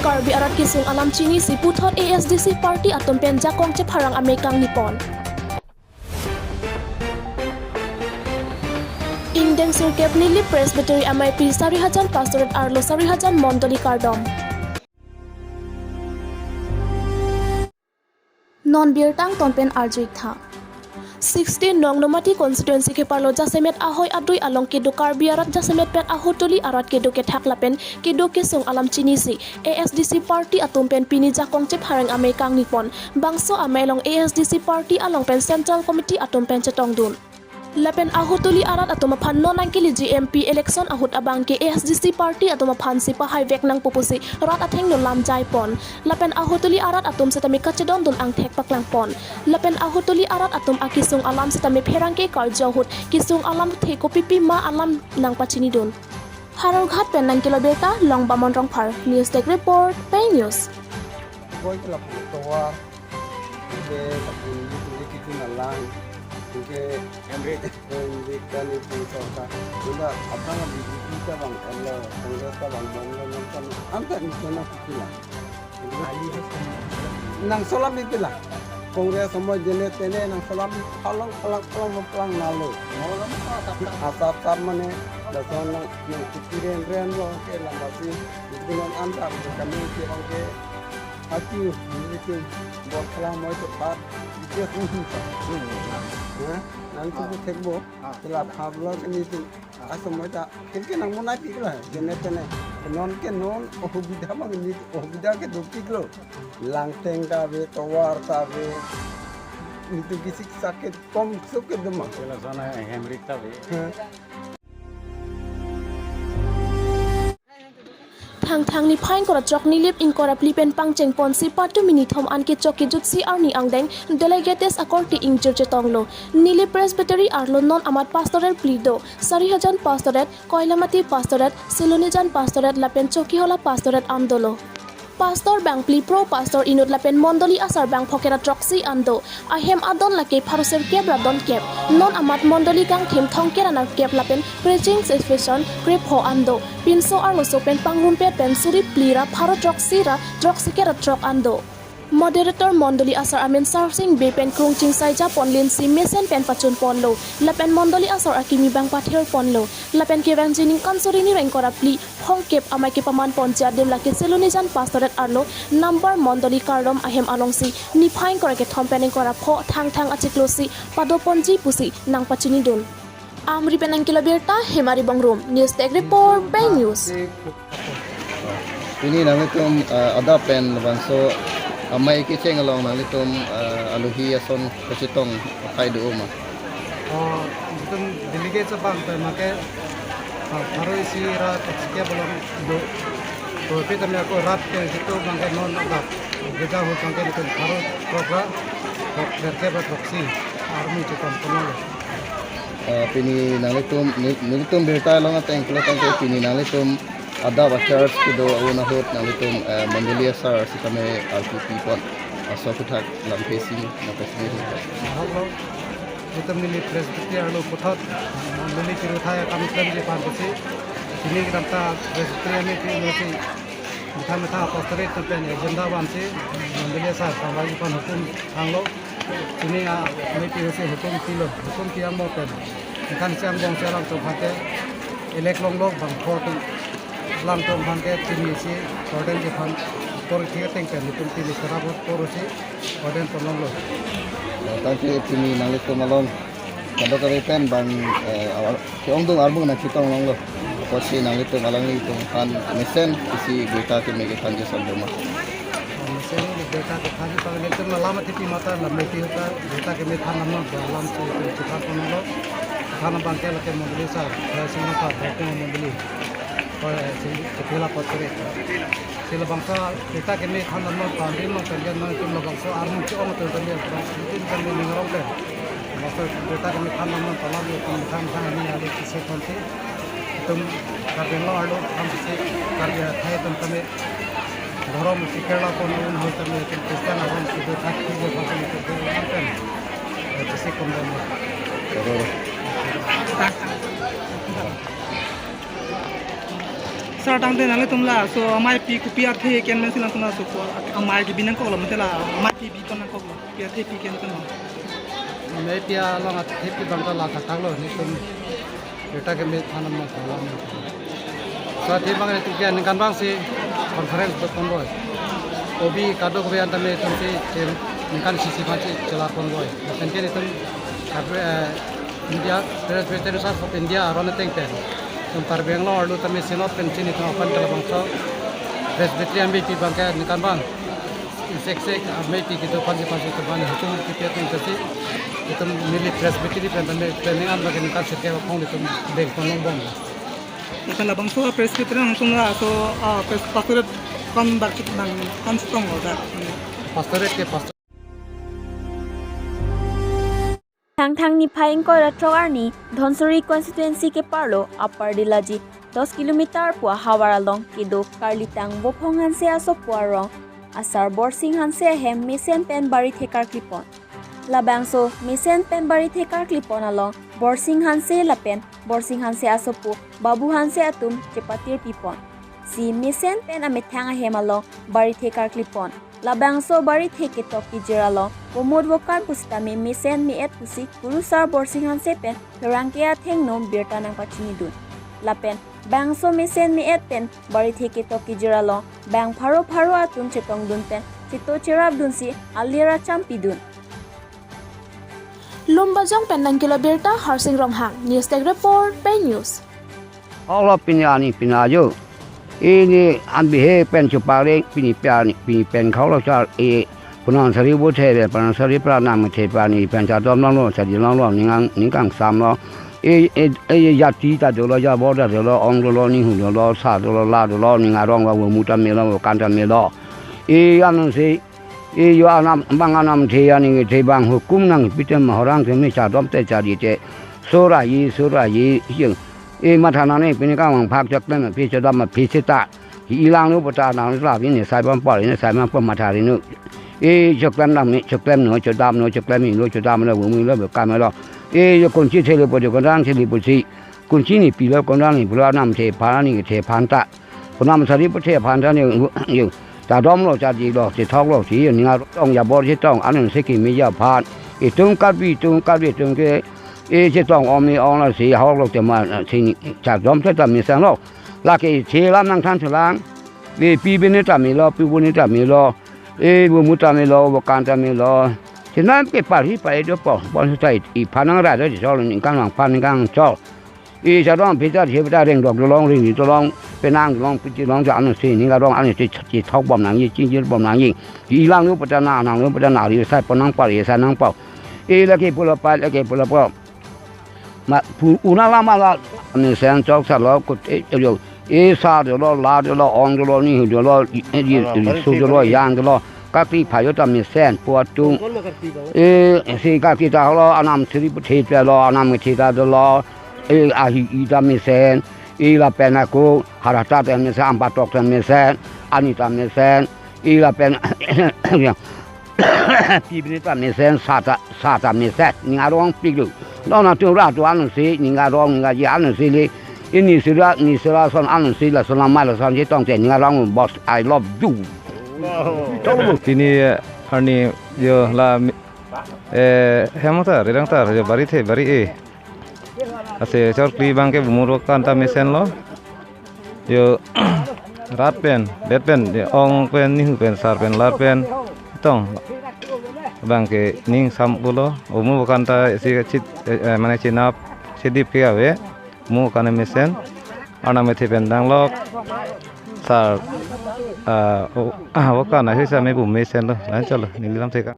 Karbi arat kisung alam Chini si puthot ASDC party atom pen jakong che pharang Amerikang Nippon. Indeng surkep nili presbytery MIP 4,000 pastorat arlo 4,000 mondoli kardom. Non birtang tonpen arjuik tha. 16 nong nomati constituency ke parlo jasemet ahoy adui along ke do Karbi arat jasemet pen ahotoli arat ke do ke thaklapen ke do ke sung alam Chinisi ASDC party atom pen pini jakong che pharang Amerikang Nippon bangso amelong ASDC party along pen central committee atom pen chetong dun. Lapen ahutuli arat atoma phan non angkili GMP election ahut abang ke ASDC party atoma phan si pahai vek nang pupusi rat atheng no lam jai pon lapen ahutuli arat atom setami kachedon dun ang thek paklang pon lapen ahutuli arat atom akisung alam setami pherang ke karjo hut kisung alam the ko pipi ma alam nang pachini dun harar ghat pen nang kilo beta long bamon rong phar news tech report pay news boy kelap towa ke tapi itu nalang ke Henry kan itu sorta sudah apa yang kita bang kalau kongres bang kan angkat itu nak kita nang solam itu lah kongres semua jenis ini nang solam palang nalu asap mana dasar nang pikiran loh ke lambasi dengan antar kami ke hati itu buat kelam mau cepat dia nanti tu tekbo, telah pablo ini tu asam macam, kita nang munai pikir lah, jenis non ke non, bida bang ini, bida ke dukti lo, langteng kabe, tawar kabe, itu kisik sakit, kom suket demam. Kalau sana Henry kabe. Thang ni phain kora chok ni lip in kora plipen pangcheng pon si patu mini thom an ke chok ki jut si arni angdeng delegates akorti ing church tonglo nili presbytery arlo non amat pastoral plido 4,000 pastorat koilamati pastorat silonijan pastorat lapen choki hola pastorat andolo Pastor Bang Pli Pro Pastor Inut Lapen Mondoli Asar Bang Pokera Troxy Ando Ahem Adon Lake Paruser Kebra Don Kep Non Amat Mondoli Gang Tim Tongkera Nar Kep Lapen Preaching Session Grip Ho Ando Pinso Arlo Sopen Pangrumpe Pen Suri Plira Paro Troxy Ra Troxy Kera Trok Ando Moderator Mondoli Asar Amin Sarsing Bepen Krungching Saija Ponlin Si Mesen Pen Pachun Ponlo Lapen Mondoli Asar Akimi Bang Pathir Ponlo Lapen Kevang Jining Kansorini Rengkora Pli Hongkep Amai Ke Paman Ponja Dem Lake Selunijan Pastorat Arlo Number Mondoli Kardom Ahem Alongsi Nipain Kora Ke Thompening Kora Pho Thang Achiklosi Padoponji Pusi Nang Pachini Dun Amri Penang Kilobirta Hemari Bangrum News Tech Report Bay News Ini nang itum ada pen bangso amai kiceng along nang itum aluhi ason kacitong kai do ma Itum delegate sa bang make baru isi rat sekian belum do tapi kami aku rat ke situ bangke non agak beda hutang ke itu baru program berke proxy army cetam penolong pini nang itum berta along ateng kelatan ke pini nang itum ada church kido una hot nang itum mandalia sar si kami RPP pon aso kuthak lam facing na facing hello itu mili presbytery arlo puthot mili kiruthaya kami kami pan pasi sini kita presbytery ni ti mitha apostolate tempen agenda bansi mandalia sar sampai pan hukum anglo sini mili kirusi hukum kilo hukum kiam mo pen kan siam bong selang to phate elek long lok bang khotu lam to phante sini si order je phan por thia teng pen hukum ti ni sarabot porosi order tolong lo tangke pini nang itum along kada kare pen bang kiong dong arbung na kitong long lo posi nang itum alang itum kan mesen isi berita ke mege kan je saldoma mesen berita ke kan pang lektur lama tipi mata lamai ti hota berita ke me than namno dalam se kita kono khana bangke lake mondli sa singa pa bhakti mondli और चेला पत्रे चेला बंसा kita kini kan namno pandin no pengen no itu bangsa armu ci ono to tali tin kan ni ngorong te masa kita kini kan namno palang itu kan ni ali kise konti tum karben lo alo ham se karya thai tum kami ধরম শিক্ষা কোন হইতে আমি চেষ্টা না হন শুধু থাকি যে ভাষা নিতে পারেন এটা সে কোন Sar tang te nale tumla so amai pi ku pi athe ken men silang tumla so amai ki binang ko lam te la amai pi bi kon ko pi athe pi ken kon me pia long athe pi bang ta la ta thang lo ni tum beta ke me thanam ma ko lam so the bang ne tu ke ni kan bang si conference ko kon boy obi kado ko yan ta me tum te chen ni kan si si ma chi chala kon boy pen ke ni tum India Presbyterian Church of India aron teng ten tum par Bangalore lu tame sinot pen chini tum apan kala bang so Presbyterian bi pi bang ka ni kan bang sek me pi ki to pan to ban hukum ki pe tum kasi tum mili Presbyterian pen tame training an bang ni kan se ke phong ni tum dek kon long bang kala bang so Presbyterian tum la so pastorate kon bak chit bang kan strong ho da pastorate ke pastor Thang ni phaing ko ratroarni Dhonsuri constituency ke parlo upper dilaji 10 kilometer pua hawara long kido karlitang bophong hanse aso puarong asar borsing hanse hem misen pen bari thekar klipon labangso misen pen bari thekar klipon along borsing hanse lapen borsing hanse aso pu babu hanse atum chepatir pipon si misen pen amethang hem along bari thekar klipon labangso bari theke toki jiralo bomod vokan pustami misen mi et pusi kurusar borsing hanse pen rangkia thengnom birtanang pachini dun lapen bangso misen mi et pen bari theke toki jiralo bang pharo atun chetong dun pen chito cherab dun si alira champi dun Lumbajang Penang Kiloberta Harsing Ronghang News Tech Report Pay News Allah pinayo ini ambihe pen chupare pini pen kholo cha punan sari bo the punan sari pranam the pani pen cha dom lo sari lo ningang sam lo ya ti ta do lo ya bo da do lo ong lo ni hu lo sa do lo la do lo ninga rong lo mu ta me lo kan ta me lo anu se yo anam bang anam the ya ni the bang hukum nang pitem horang se me cha dom te cha di te sura yi yin mathana ne pin ka wang phak chak pen pi cha ma pi chita ilang nu pata nang la bin ne sai ban pa ne sai ma pa matha ri nu chak pen nam ne chak pen no cha dam no chak pen mi no cha dam ne wo mu lo ka ma lo yo kon chi the le po de kon dang chi li po chi kun chi ni pi lo kon dang ni bu la nam the pha ni the phan ta kon nam sa ri po the phan ta ne yo ta dom lo cha di lo chi thok lo chi ni nga tong ya bo chi tong an ne se ki mi ya phan tung ka bi tung ke chỉ toàn ôm là sĩ học lúc thì mà thì chả giống thế tầm mình sang đâu là cái chế làm năng than trở lang vì pi bên này tầm mình lo pi bên này tầm mình lo vừa mua tầm mình lo vừa can tầm mình lo thì nó cái bảo hi phải được bỏ sai phản năng ra đó chỉ cho những cái hàng phản những cái cho cho đó bây giờ thì bây giờ đang đọc long thì tôi long bên năng long chỉ long cho anh thì những cái long anh chỉ thóc bom năng gì chỉ bom năng gì thì lang nó bây giờ nào thì sai phản năng bảo thì sai năng bảo là cái bùa phải là cái bùa mà una lama la ni sen chok sa lo ko yo sa de lo la de lo on de lo ni de lo su de lo yang de lo ka ti pha yo ta mi sen po tu si ka ti ta lo anam tri pu the pe lo anam thi ta de lo a hi ta mi sen la pena ko harata te mi sen pa tok te mi sen ani ta mi sen la pen pi bi ta mi sen sa ta mi sen ni a rong pi lu đó là tiêu ra cho anh sĩ những cái rong những cái gì anh sĩ đi ini sila son anh sĩ là son làm mai là son chỉ tông tiền những cái rong boss I love you tini hani yo la hemota redang tar yo bari ase chor kli bang ke bumuro kanta mesen lo yo rat pen det pen ong pen ni pen sar pen lar pen tong bang ke ning sam bulo umu kanta si chit mane chinap sidip ke ave mu kana mesen ana methe pen dang lo sar wakana hisa me bu mesen lo lan chalo nilam theka